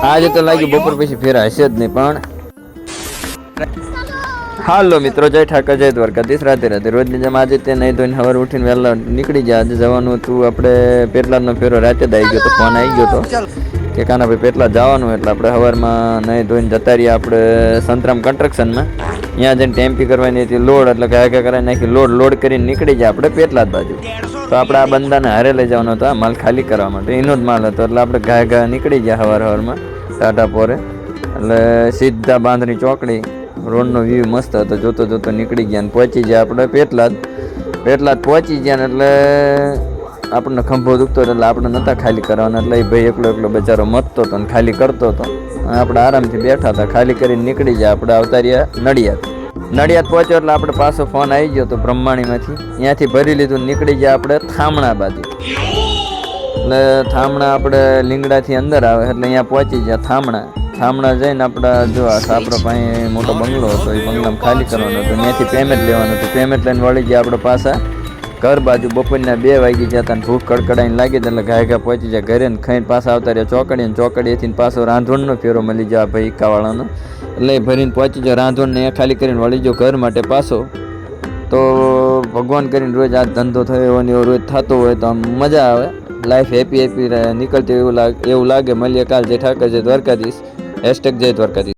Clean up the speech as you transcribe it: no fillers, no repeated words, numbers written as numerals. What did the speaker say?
આજે તો લાગ્યું બપોર પછી ફેરા હશે જ નહીં પણ હાલો મિત્રો, જય ઠાકર, જય દ્વારકાધીશ, રાધે રાધે. રોજની જેમ આજે તે નહીં ધોઈને સવારે ઉઠીને વહેલા નીકળી જાય. આજે જવાનું હતું આપણે પેટલાદનો ફેરો રાતે જ આવી ગયો તો, ફોન આવી ગયો તો કે કાના ભાઈ પેટલાદ જવાનું, એટલે આપણે સવારમાં નહીં ધોઈને જતા રહીએ આપણે સંતરામ કન્સ્ટ્રક્શનમાં. ત્યાં જઈને ટેમ્પી કરવાની હતી લોડ, એટલે કયા કરાવી નાખી લોડ કરીને નીકળી જાય આપણે પેટલાદ બાજુ. તો આપણે આ બંદાને હારે લઈ જવાનો હતો, આ માલ ખાલી કરવા માટે, એનો જ માલ હતો. એટલે આપણે ઘા નીકળી ગયા સવારમાં ટાટા પોરે, એટલે સીધા બાંધણી ચોકડી. રોડનો વ્યૂ મસ્ત હતો, જોતો જોતો નીકળી ગયા ને પહોંચી ગયા આપણે પેટલાદ પહોંચી ગયા ને એટલે આપણને ખંભો દુખતો હતો, એટલે આપણે નહોતા ખાલી કરવાના. એટલે એ ભાઈ એકલો બચારો મતતો હતો ને ખાલી કરતો હતો. આપણે આરામથી બેઠા હતા, ખાલી કરીને નીકળી ગયા. આપણે આવતા રહ્યા નડિયાદ પહોંચ્યો એટલે આપણે પાછો ફોન આવી ગયો હતો બ્રહ્માણીમાંથી, ત્યાંથી ભરી લીધું, નીકળી ગયા આપણે થામણા બાજુ. એટલે થામણા આપણે લીંગડાથી અંદર આવે એટલે અહીંયા પહોંચી ગયા થામણા જઈને આપણે જો આ સાપરો પાસે મોટો બંગલો હતો, એ બંગલામાં ખાલી કરવાનો હતો, ત્યાંથી પેમેન્ટ લેવાનું હતું. પેમેન્ટ લઈને વળી ગયા આપણે પાછા ઘર બાજુ. બપોરના 2 વાગી ગયા હતા, ભૂખ કડકડાઈને લાગી એટલે ઘા પહોંચી જાય ઘરે ને ખાઈને પાછા આવતા રહ્યા ચોકડીએથી પાછો રાંધણનો ફેરો મળી જાય ભાઈ ઇક્કાવાળાનો. એટલે ભરીને પહોંચી જાય રાંધણને ખાલી કરીને વળી ગયો ઘર માટે પાછો. તો ભગવાન કરીને રોજ આ ધંધો થયો એવો ને એવો રોજ થતો હોય તો આમ મજા આવે, લાઈફ હેપી નીકળતી એવું લાગે. મળીએ કાલ. જય ઠાકર, જય દ્વારકાધીશ, #જય દ્વારકાધીશ.